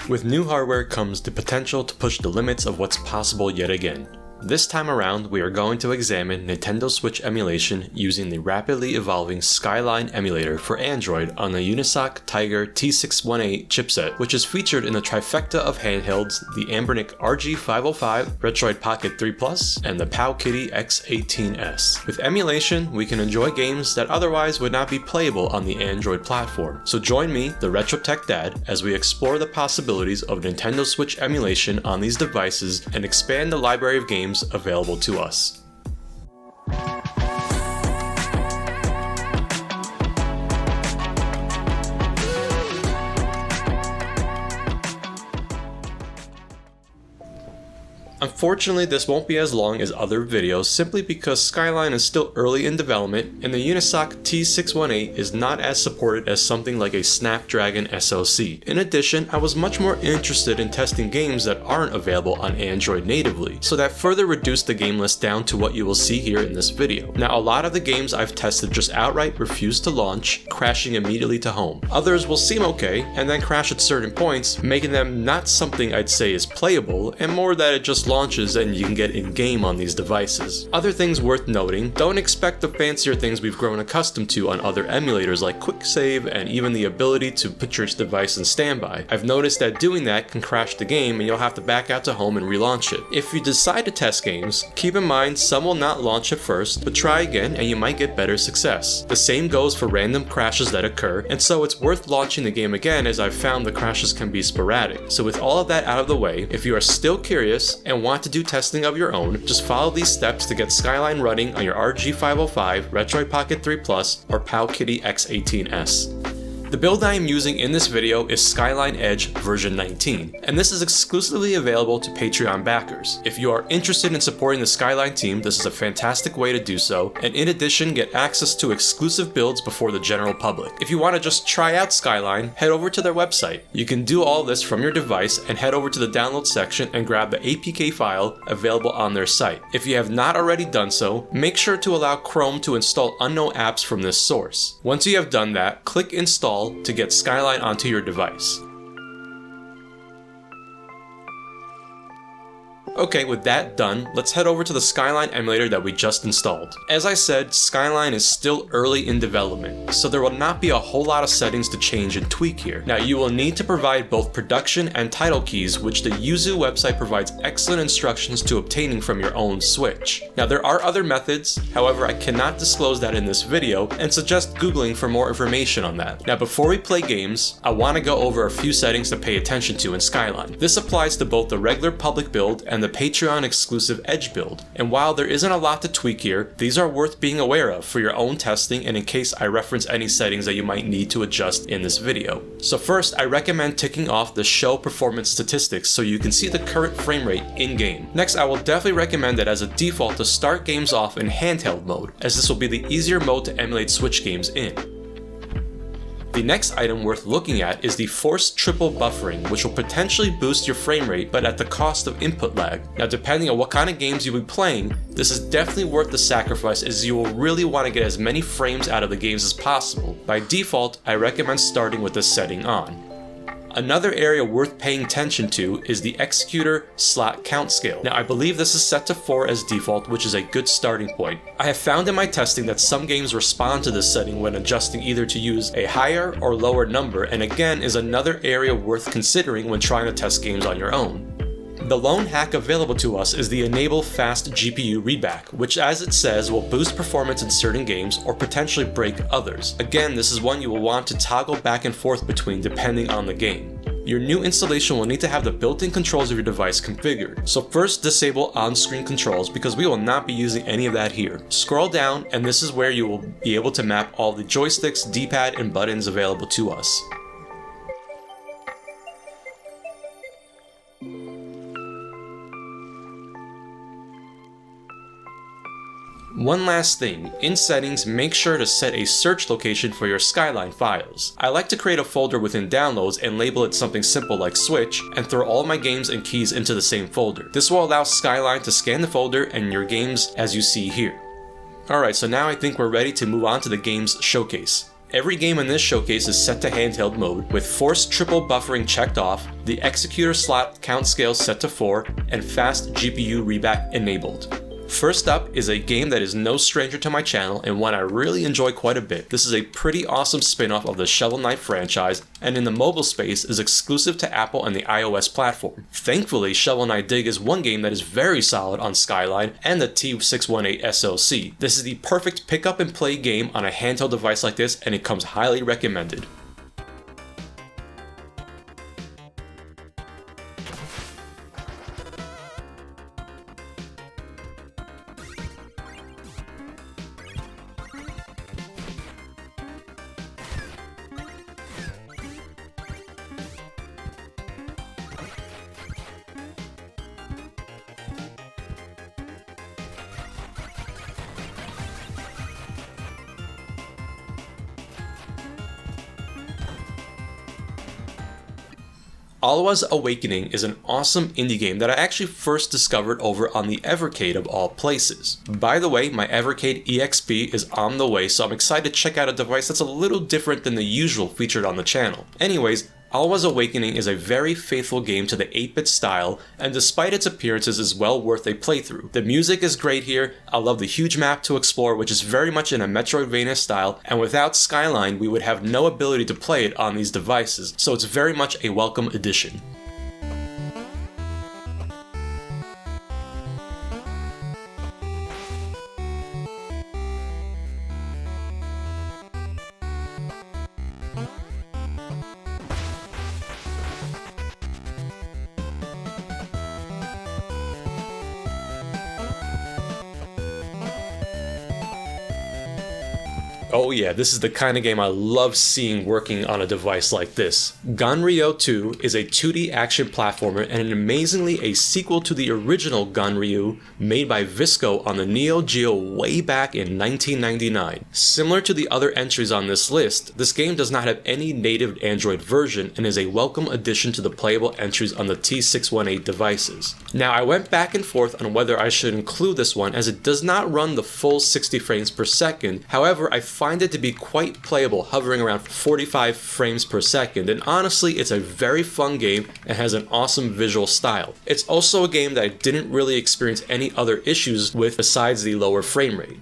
With new hardware comes the potential to push the limits of what's possible yet again. This time around, we are going to examine Nintendo Switch emulation using the rapidly evolving Skyline emulator for Android on the UNISOC T618 chipset, which is featured in the trifecta of handhelds, the Anbernic RG505, Retroid Pocket 3 Plus, and the Powkiddy X18S. With emulation, we can enjoy games that otherwise would not be playable on the Android platform. So join me, the Retro Tech Dad, as we explore the possibilities of Nintendo Switch emulation on these devices and expand the library of games available to us. Unfortunately, this won't be as long as other videos simply because Skyline is still early in development and the UNISOC T618 is not as supported as something like a Snapdragon SoC. In addition, I was much more interested in testing games that aren't available on Android natively, so that further reduced the game list down to what you will see here in this video. Now, a lot of the games I've tested just outright refuse to launch, crashing immediately to home. Others will seem okay and then crash at certain points, making them not something I'd say is playable and more that it just launches and you can get in-game on these devices. Other things worth noting, don't expect the fancier things we've grown accustomed to on other emulators like Quick Save and even the ability to put your device in standby. I've noticed that doing that can crash the game and you'll have to back out to home and relaunch it. If you decide to test games, keep in mind some will not launch at first, but try again and you might get better success. The same goes for random crashes that occur, and so it's worth launching the game again as I've found the crashes can be sporadic. So with all of that out of the way, if you are still curious and want to do testing of your own, just follow these steps to get Skyline running on your RG505, Retroid Pocket 3 Plus, or Powkiddy X18S. The build I am using in this video is Skyline Edge version 19, and this is exclusively available to Patreon backers. If you are interested in supporting the Skyline team, this is a fantastic way to do so, and in addition get access to exclusive builds before the general public. If you want to just try out Skyline, head over to their website. You can do all this from your device and head over to the download section and grab the APK file available on their site. If you have not already done so, make sure to allow Chrome to install unknown apps from this source. Once you have done that, click Install to get Skyline onto your device. Okay, with that done, let's head over to the Skyline emulator that we just installed. As I said, Skyline is still early in development, so there will not be a whole lot of settings to change and tweak here. Now, you will need to provide both production and title keys, which the YUZU website provides excellent instructions to obtaining from your own Switch. Now, there are other methods, however I cannot disclose that in this video, and suggest Googling for more information on that. Now, before we play games, I want to go over a few settings to pay attention to in Skyline. This applies to both the regular public build and the Patreon exclusive Edge build, and while there isn't a lot to tweak here, these are worth being aware of for your own testing and in case I reference any settings that you might need to adjust in this video. So first, I recommend ticking off the show performance statistics so you can see the current frame rate in-game. Next, I will definitely recommend that as a default to start games off in handheld mode, as this will be the easier mode to emulate Switch games in. The next item worth looking at is the forced triple buffering, which will potentially boost your frame rate but at the cost of input lag. Now, depending on what kind of games you'll be playing, this is definitely worth the sacrifice as you will really want to get as many frames out of the games as possible. By default, I recommend starting with this setting on. Another area worth paying attention to is the executor slot count scale. Now, I believe this is set to 4 as default, which is a good starting point. I have found in my testing that some games respond to this setting when adjusting either to use a higher or lower number, and again is another area worth considering when trying to test games on your own. The lone hack available to us is the Enable Fast GPU Readback, which as it says will boost performance in certain games or potentially break others. Again, this is one you will want to toggle back and forth between depending on the game. Your new installation will need to have the built-in controls of your device configured. So first disable on-screen controls because we will not be using any of that here. Scroll down and this is where you will be able to map all the joysticks, D-pad, and buttons available to us. One last thing, in settings, make sure to set a search location for your Skyline files. I like to create a folder within downloads and label it something simple like Switch and throw all my games and keys into the same folder. This will allow Skyline to scan the folder and your games as you see here. Alright, so now I think we're ready to move on to the games showcase. Every game in this showcase is set to handheld mode, with forced triple buffering checked off, the executor slot count scale set to 4, and fast GPU reback enabled. First up is a game that is no stranger to my channel and one I really enjoy quite a bit. This is a pretty awesome spin-off of the Shovel Knight franchise, and in the mobile space is exclusive to Apple and the iOS platform. Thankfully, Shovel Knight Dig is one game that is very solid on Skyline and the T618 SoC. This is the perfect pick up and play game on a handheld device like this, and it comes highly recommended. Alwa's Awakening is an awesome indie game that I actually first discovered over on the Evercade of all places. By the way, my Evercade EXP is on the way, so I'm excited to check out a device that's a little different than the usual featured on the channel. Anyways, Alwa's Awakening is a very faithful game to the 8-bit style, and despite its appearances is well worth a playthrough. The music is great here, I love the huge map to explore, which is very much in a Metroidvania style, and without Skyline we would have no ability to play it on these devices, so it's very much a welcome addition. Oh yeah, this is the kind of game I love seeing working on a device like this. Ganryu 2 is a 2D action platformer and amazingly a sequel to the original Ganryu made by Visco on the Neo Geo way back in 1999. Similar to the other entries on this list, this game does not have any native Android version and is a welcome addition to the playable entries on the T618 devices. Now I went back and forth on whether I should include this one as it does not run the full 60 frames per second, however I find it to be quite playable, hovering around 45 frames per second, and honestly it's a very fun game and has an awesome visual style. It's also a game that I didn't really experience any other issues with besides the lower frame rate.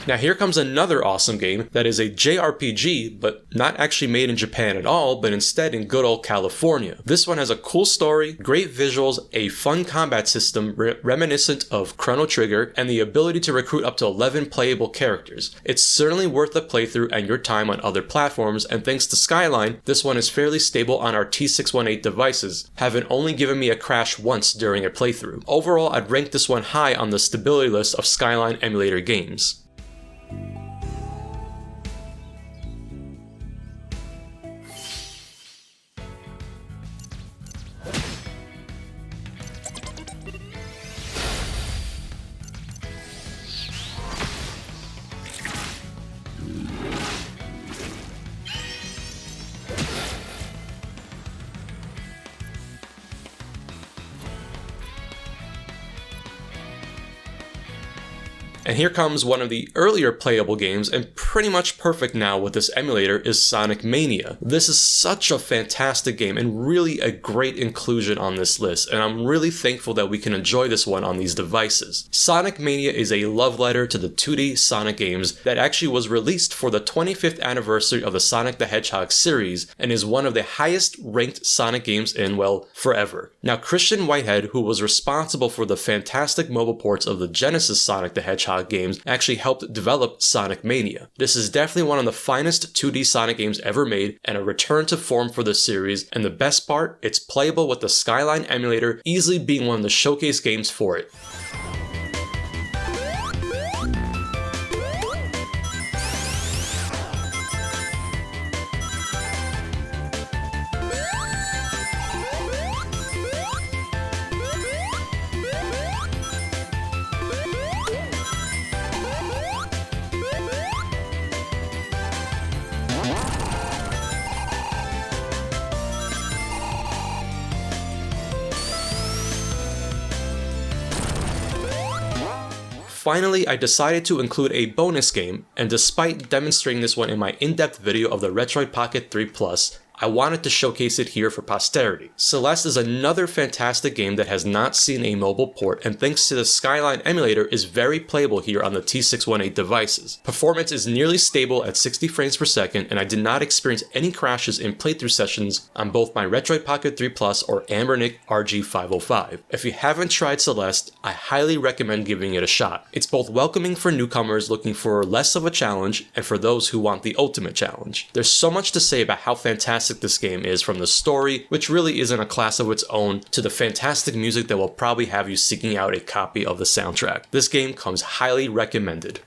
Now here comes another awesome game that is a JRPG, but not actually made in Japan at all, but instead in good old California. This one has a cool story, great visuals, a fun combat system reminiscent of Chrono Trigger, and the ability to recruit up to 11 playable characters. It's certainly worth the playthrough and your time on other platforms, and thanks to Skyline, this one is fairly stable on our T618 devices, having only given me a crash once during a playthrough. Overall, I'd rank this one high on the stability list of Skyline emulator games. And here comes one of the earlier playable games, and pretty much perfect now with this emulator, is Sonic Mania. This is such a fantastic game and really a great inclusion on this list, and I'm really thankful that we can enjoy this one on these devices. Sonic Mania is a love letter to the 2D Sonic games that actually was released for the 25th anniversary of the Sonic the Hedgehog series, and is one of the highest ranked Sonic games in, well, forever. Now Christian Whitehead, who was responsible for the fantastic mobile ports of the Genesis Sonic the Hedgehog games, actually helped develop Sonic Mania. This is definitely one of the finest 2D Sonic games ever made and a return to form for the series, and the best part, it's playable with the Skyline emulator, easily being one of the showcase games for it. Finally, I decided to include a bonus game, and despite demonstrating this one in my in-depth video of the Retroid Pocket 3 Plus, I wanted to showcase it here for posterity. Celeste is another fantastic game that has not seen a mobile port, and thanks to the Skyline Emulator is very playable here on the T618 devices. Performance is nearly stable at 60 frames per second, and I did not experience any crashes in playthrough sessions on both my Retroid Pocket 3 Plus or Anbernic RG505. If you haven't tried Celeste, I highly recommend giving it a shot. It's both welcoming for newcomers looking for less of a challenge, and for those who want the ultimate challenge. There's so much to say about how fantastic this game is, from the story, which really is in a class of its own, to the fantastic music that will probably have you seeking out a copy of the soundtrack. This game comes highly recommended.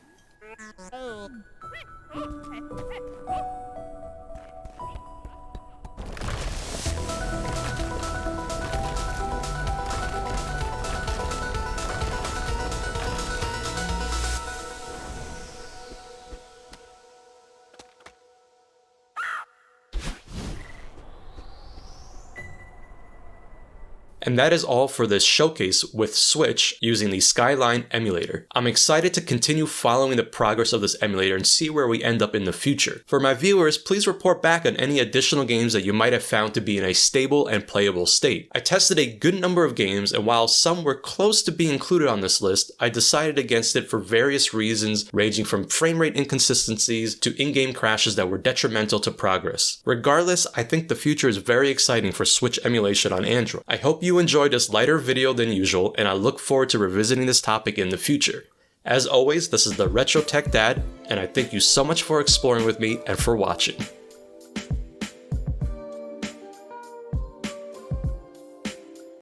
And that is all for this showcase with Switch using the Skyline Emulator. I'm excited to continue following the progress of this emulator and see where we end up in the future. For my viewers, please report back on any additional games that you might have found to be in a stable and playable state. I tested a good number of games, and while some were close to being included on this list, I decided against it for various reasons, ranging from frame rate inconsistencies to in-game crashes that were detrimental to progress. Regardless, I think the future is very exciting for Switch emulation on Android. I hope you enjoyed this lighter video than usual, and I look forward to revisiting this topic in the future. As always, this is the Retro Tech Dad, and I thank you so much for exploring with me and for watching.